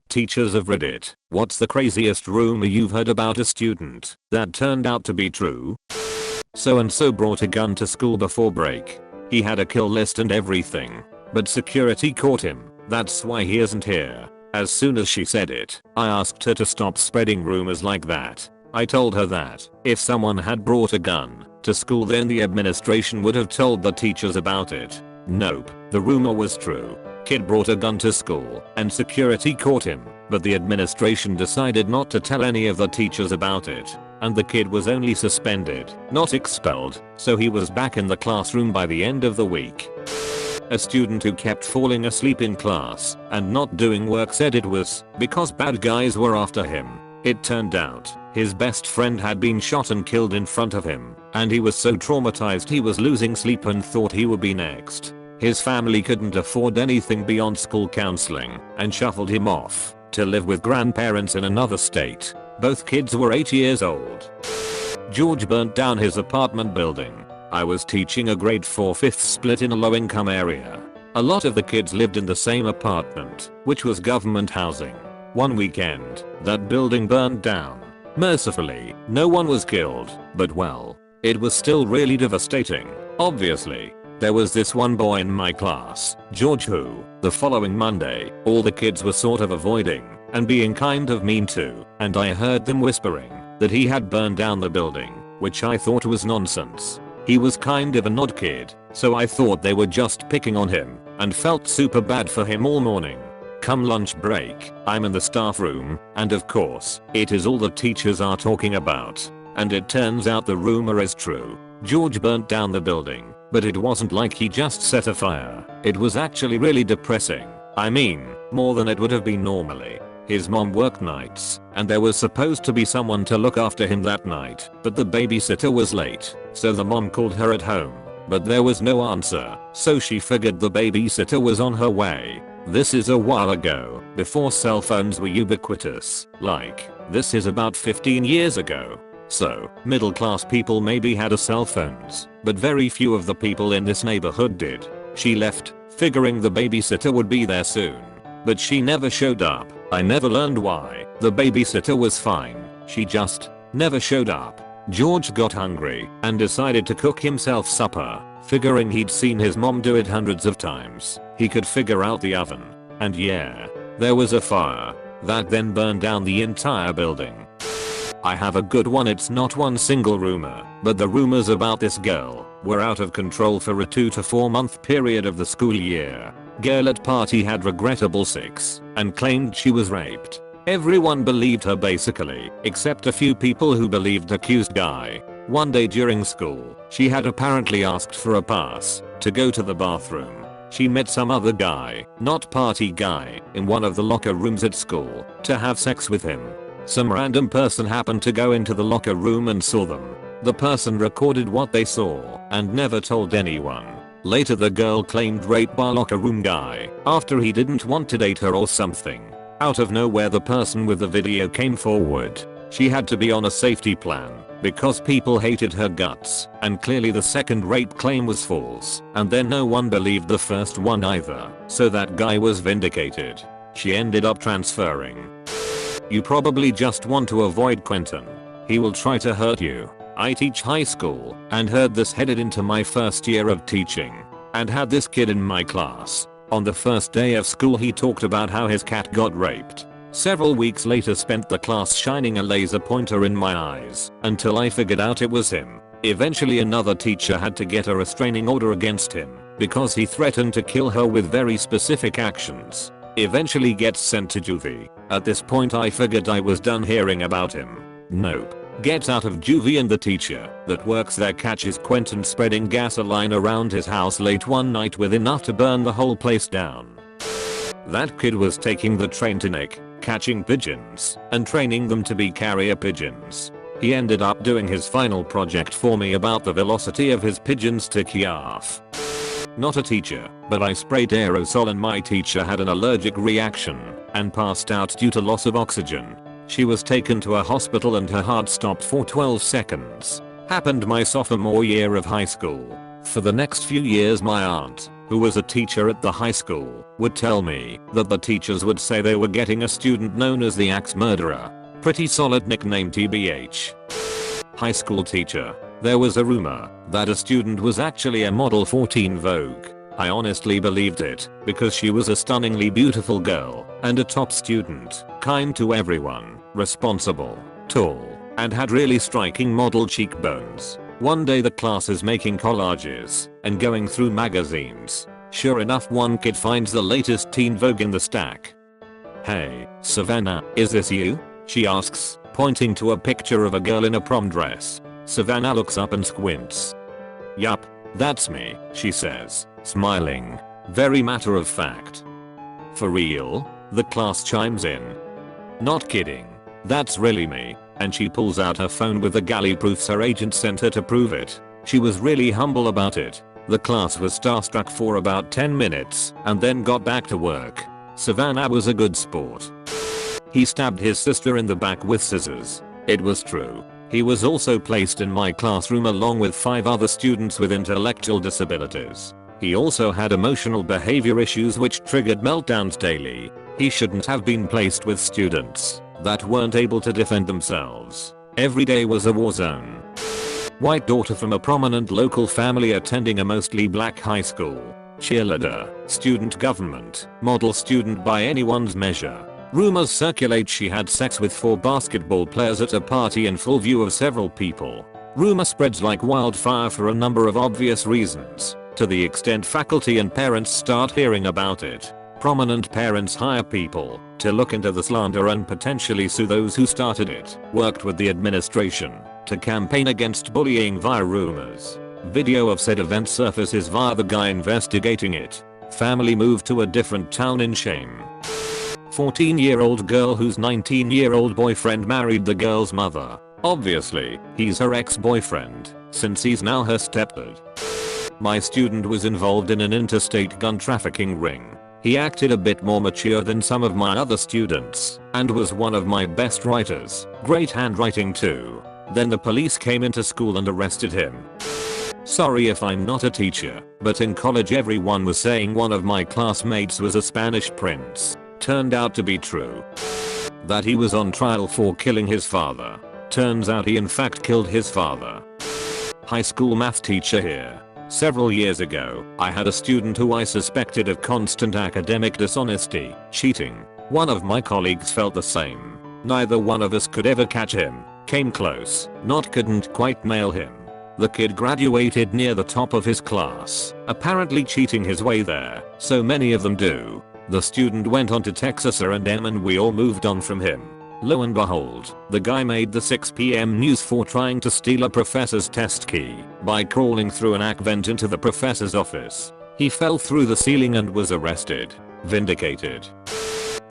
Teachers of Reddit, what's the craziest rumor you've heard about a student that turned out to be true? So and so brought a gun to school before break. He had a kill list and everything. But security caught him, that's why he isn't here. As soon as she said it, I asked her to stop spreading rumors like that. I told her that if someone had brought a gun to school then the administration would have told the teachers about it. Nope, the rumor was true. Kid brought a gun to school and security caught him, but the administration decided not to tell any of the teachers about it. And the kid was only suspended, not expelled, so he was back in the classroom by the end of the week. A student who kept falling asleep in class and not doing work said it was because bad guys were after him. It turned out his best friend had been shot and killed in front of him, and he was so traumatized he was losing sleep and thought he would be next. His family couldn't afford anything beyond school counseling and shuffled him off to live with grandparents in another state. Both kids were 8 years old. George burnt down his apartment building. I was teaching a grade 4 fifth split in a low-income area. A lot of the kids lived in the same apartment, which was government housing. One weekend, that building burned down. Mercifully, no one was killed, but well, it was still really devastating. Obviously, there was this one boy in my class, George, who, the following Monday, all the kids were sort of avoiding and being kind of mean to, and I heard them whispering that he had burned down the building, which I thought was nonsense. He was kind of an odd kid, so I thought they were just picking on him and felt super bad for him all morning. Come lunch break, I'm in the staff room, and of course, it is all the teachers are talking about. And it turns out the rumor is true. George burnt down the building, but it wasn't like he just set a fire. It was actually really depressing. I mean, more than it would have been normally. His mom worked nights, and there was supposed to be someone to look after him that night, but the babysitter was late, so the mom called her at home, but there was no answer, so she figured the babysitter was on her way. This is a while ago, before cell phones were ubiquitous, like, this is about 15 years ago. So, middle class people maybe had a cell phones, but very few of the people in this neighborhood did. She left, figuring the babysitter would be there soon. But she never showed up. I never learned why. The babysitter was fine. She just never showed up. George got hungry and decided to cook himself supper, figuring he'd seen his mom do it hundreds of times. He could figure out the oven. And yeah, there was a fire that then burned down the entire building. I have a good one. It's not one single rumor, but the rumors about this girl were out of control for a 2 to 4 month period of the school year. Girl at party had regrettable sex and claimed she was raped. Everyone believed her basically, except a few people who believed accused guy. One day during school, she had apparently asked for a pass to go to the bathroom. She met some other guy, not party guy, in one of the locker rooms at school to have sex with him. Some random person happened to go into the locker room and saw them. The person recorded what they saw and never told anyone. Later the girl claimed rape by locker room guy after he didn't want to date her or something. Out of nowhere the person with the video came forward. She had to be on a safety plan because people hated her guts, and clearly the second rape claim was false, and then no one believed the first one either, so that guy was vindicated. She ended up transferring. You probably just want to avoid Quentin. He will try to hurt you. I teach high school and heard this headed into my first year of teaching, and had this kid in my class. On the first day of school he talked about how his cat got raped. Several weeks later spent the class shining a laser pointer in my eyes until I figured out it was him. Eventually another teacher had to get a restraining order against him because he threatened to kill her with very specific actions. Eventually gets sent to juvie. At this point I figured I was done hearing about him. Nope. Gets out of juvie and the teacher that works there catches Quentin spreading gasoline around his house late one night with enough to burn the whole place down. That kid was taking the train to Nick, catching pigeons and training them to be carrier pigeons. He ended up doing his final project for me about the velocity of his pigeons to Kiev. Not a teacher, but I sprayed aerosol and my teacher had an allergic reaction and passed out due to loss of oxygen. She was taken to a hospital and her heart stopped for 12 seconds. Happened my sophomore year of high school. For the next few years my aunt who was a teacher at the high school, would tell me that the teachers would say they were getting a student known as the Axe Murderer. Pretty solid nickname TBH. High school teacher. There was a rumor that a student was actually a model for Teen Vogue. I honestly believed it, because she was a stunningly beautiful girl, and a top student, kind to everyone, responsible, tall, and had really striking model cheekbones. One day the class is making collages and going through magazines. Sure enough, one kid finds the latest Teen Vogue in the stack. "Hey, Savannah, is this you?" she asks, pointing to a picture of a girl in a prom dress. Savannah looks up and squints. "Yup, that's me," she says, smiling, very matter of fact. "For real?" the class chimes in. "Not kidding. That's really me." And she pulls out her phone with the galley proofs her agent sent her to prove it. She was really humble about it. The class was starstruck for about 10 minutes and then got back to work. Savannah was a good sport. He stabbed his sister in the back with scissors. It was true. He was also placed in my classroom along with 5 other students with intellectual disabilities. He also had emotional behavior issues which triggered meltdowns daily. He shouldn't have been placed with students that weren't able to defend themselves. Every day was a war zone. White daughter from a prominent local family attending a mostly black high school. Cheerleader, student government, model student by anyone's measure. Rumors circulate she had sex with 4 basketball players at a party in full view of several people. Rumor spreads like wildfire for a number of obvious reasons, to the extent faculty and parents start hearing about it. Prominent parents hire people to look into the slander and potentially sue those who started it. Worked with the administration to campaign against bullying via rumors. Video of said event surfaces via the guy investigating it. Family moved to a different town in shame. 14-year-old girl whose 19-year-old boyfriend married the girl's mother. Obviously, he's her ex-boyfriend, since he's now her stepdad. My student was involved in an interstate gun trafficking ring. He acted a bit more mature than some of my other students, and was one of my best writers. Great handwriting too. Then the police came into school and arrested him. Sorry if I'm not a teacher, but in college everyone was saying one of my classmates was a Spanish prince. Turned out to be true. That he was on trial for killing his father. Turns out he in fact killed his father. High school math teacher here. Several years ago, I had a student who I suspected of constant academic dishonesty, cheating. One of my colleagues felt the same. Neither one of us could ever catch him. Came close, couldn't quite nail him. The kid graduated near the top of his class, apparently cheating his way there. So many of them do. The student went on to Texas A&M and we all moved on from him. Lo and behold, the guy made the 6 PM news for trying to steal a professor's test key by crawling through an AC vent into the professor's office. He fell through the ceiling and was arrested. Vindicated.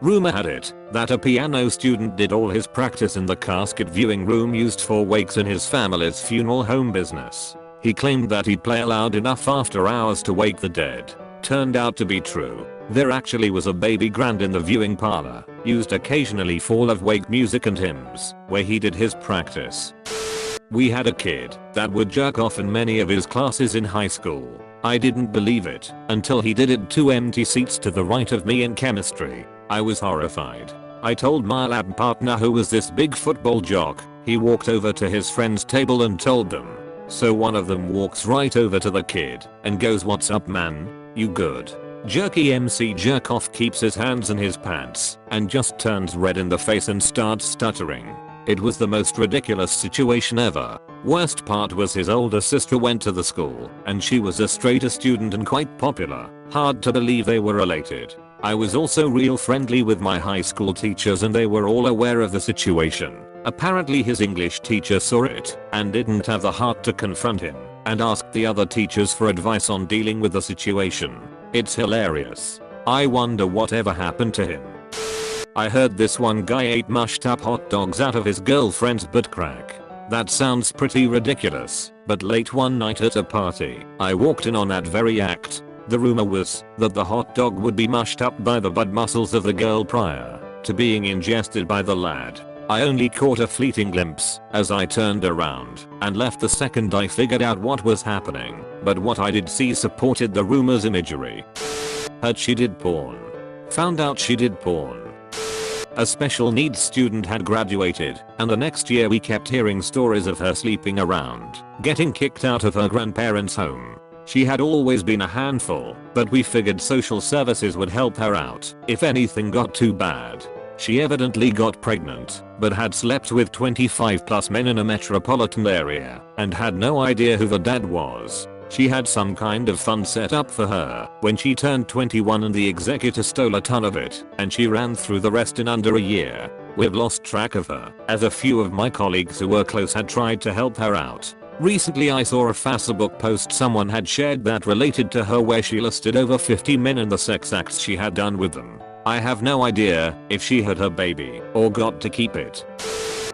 Rumor had it that a piano student did all his practice in the casket viewing room used for wakes in his family's funeral home business. He claimed that he'd play loud enough after hours to wake the dead. Turned out to be true. There actually was a baby grand in the viewing parlor, used occasionally for love-wake music and hymns, where he did his practice. We had a kid that would jerk off in many of his classes in high school. I didn't believe it until he did it 2 empty seats to the right of me in chemistry. I was horrified. I told my lab partner, who was this big football jock. He walked over to his friend's table and told them. So one of them walks right over to the kid and goes, "What's up, man? You good?" Jerky MC Jerkoff keeps his hands in his pants and just turns red in the face and starts stuttering. It was the most ridiculous situation ever. Worst part was his older sister went to the school and she was a straighter student and quite popular. Hard to believe they were related. I was also real friendly with my high school teachers and they were all aware of the situation. Apparently his English teacher saw it and didn't have the heart to confront him and asked the other teachers for advice on dealing with the situation. It's hilarious. I wonder whatever happened to him. I heard this one guy ate mushed up hot dogs out of his girlfriend's butt crack. That sounds pretty ridiculous, but late one night at a party, I walked in on that very act. The rumor was that the hot dog would be mushed up by the butt muscles of the girl prior to being ingested by the lad. I only caught a fleeting glimpse as I turned around and left the second I figured out what was happening, but what I did see supported the rumor's imagery. Heard she did porn. Found out she did porn. A special needs student had graduated, and the next year we kept hearing stories of her sleeping around, getting kicked out of her grandparents' home. She had always been a handful, but we figured social services would help her out if anything got too bad. She evidently got pregnant, but had slept with 25 plus men in a metropolitan area and had no idea who the dad was. She had some kind of fund set up for her when she turned 21 and the executor stole a ton of it, and she ran through the rest in under a year. We've lost track of her, as a few of my colleagues who were close had tried to help her out. Recently I saw a Facebook post someone had shared that related to her where she listed over 50 men and the sex acts she had done with them. I have no idea if she had her baby or got to keep it.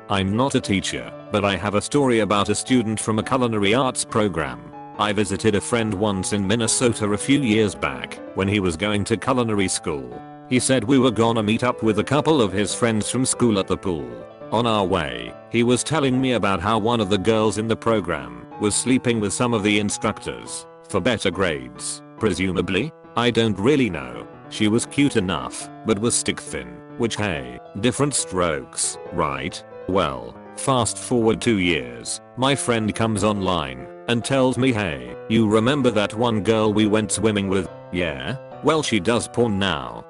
I'm not a teacher, but I have a story about a student from a culinary arts program. I visited a friend once in Minnesota a few years back when he was going to culinary school. He said we were gonna meet up with a couple of his friends from school at the pool. On our way, he was telling me about how one of the girls in the program was sleeping with some of the instructors for better grades, presumably. I don't really know. She was cute enough, but was stick thin, which hey, different strokes, right? Well, fast forward 2 years, my friend comes online and tells me, hey, you remember that one girl we went swimming with? Yeah? Well, she does porn now.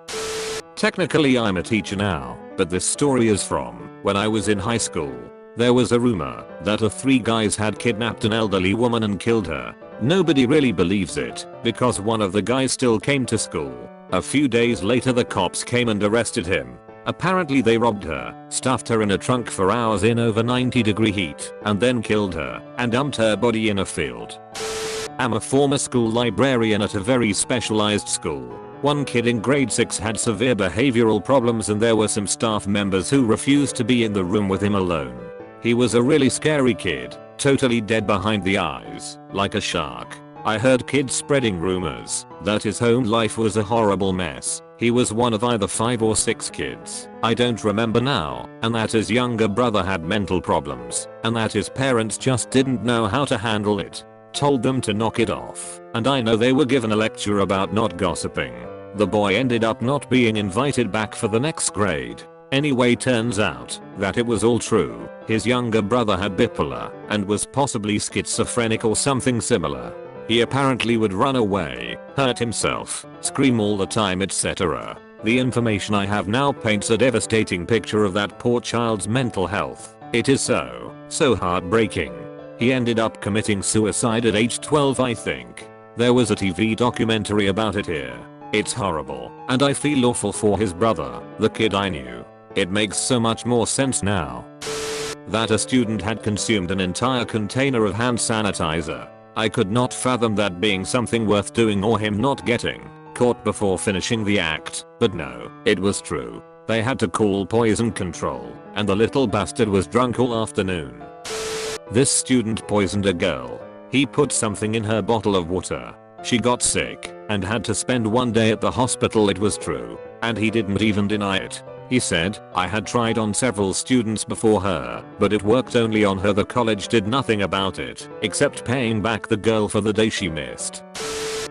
Technically I'm a teacher now, but this story is from when I was in high school. There was a rumor that 3 guys had kidnapped an elderly woman and killed her. Nobody really believes it because one of the guys still came to school. A few days later the cops came and arrested him. Apparently they robbed her, stuffed her in a trunk for hours in over 90-degree heat, and then killed her and dumped her body in a field. I'm a former school librarian at a very specialized school. One kid in grade 6 had severe behavioral problems and there were some staff members who refused to be in the room with him alone. He was a really scary kid, totally dead behind the eyes, like a shark. I heard kids spreading rumors that his home life was a horrible mess. He was one of either 5 or 6 kids, I don't remember now, and that his younger brother had mental problems, and that his parents just didn't know how to handle it. Told them to knock it off, and I know they were given a lecture about not gossiping. The boy ended up not being invited back for the next grade. Anyway, turns out that it was all true. His younger brother had bipolar and was possibly schizophrenic or something similar. He apparently would run away, hurt himself, scream all the time, etc. The information I have now paints a devastating picture of that poor child's mental health. It is so heartbreaking. He ended up committing suicide at age 12, I think. There was a TV documentary about it here. It's horrible, and I feel awful for his brother, the kid I knew. It makes so much more sense now. That a student had consumed an entire container of hand sanitizer. I could not fathom that being something worth doing or him not getting caught before finishing the act, but no, it was true. They had to call poison control, and the little bastard was drunk all afternoon. This student poisoned a girl. He put something in her bottle of water. She got sick and had to spend 1 day at the hospital. It was true, and he didn't even deny it. He said, I had tried on several students before her, but it worked only on her. The college did nothing about it, except paying back the girl for the day she missed.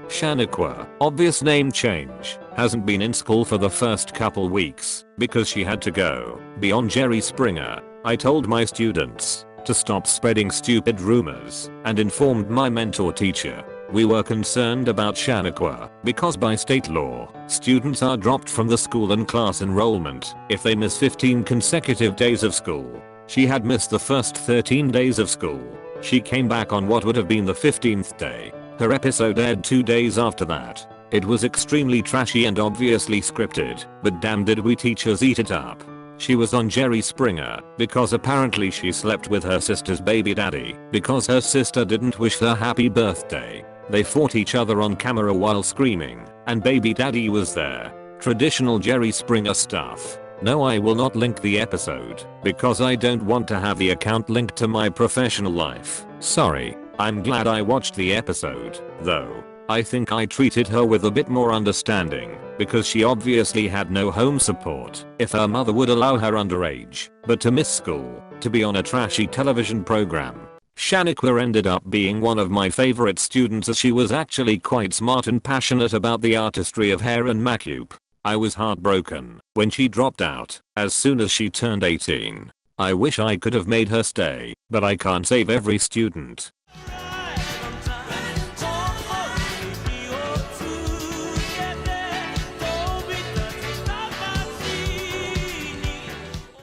Shaniqua, obvious name change, hasn't been in school for the first couple weeks because she had to go be on Jerry Springer. I told my students to stop spreading stupid rumors and informed my mentor teacher. We were concerned about Shaniqua because by state law, students are dropped from the school and class enrollment if they miss 15 consecutive days of school. She had missed the first 13 days of school. She came back on what would have been the 15th day. Her episode aired 2 days after that. It was extremely trashy and obviously scripted, but damn did we teachers eat it up. She was on Jerry Springer because apparently she slept with her sister's baby daddy because her sister didn't wish her happy birthday. They fought each other on camera while screaming, and baby daddy was there. Traditional Jerry Springer stuff. No, I will not link the episode because I don't want to have the account linked to my professional life. Sorry. I'm glad I watched the episode, though. I think I treated her with a bit more understanding because she obviously had no home support if her mother would allow her underage, but to miss school, to be on a trashy television program. Shaniqua ended up being one of my favorite students as she was actually quite smart and passionate about the artistry of hair and makeup. I was heartbroken when she dropped out as soon as she turned 18. I wish I could have made her stay, but I can't save every student.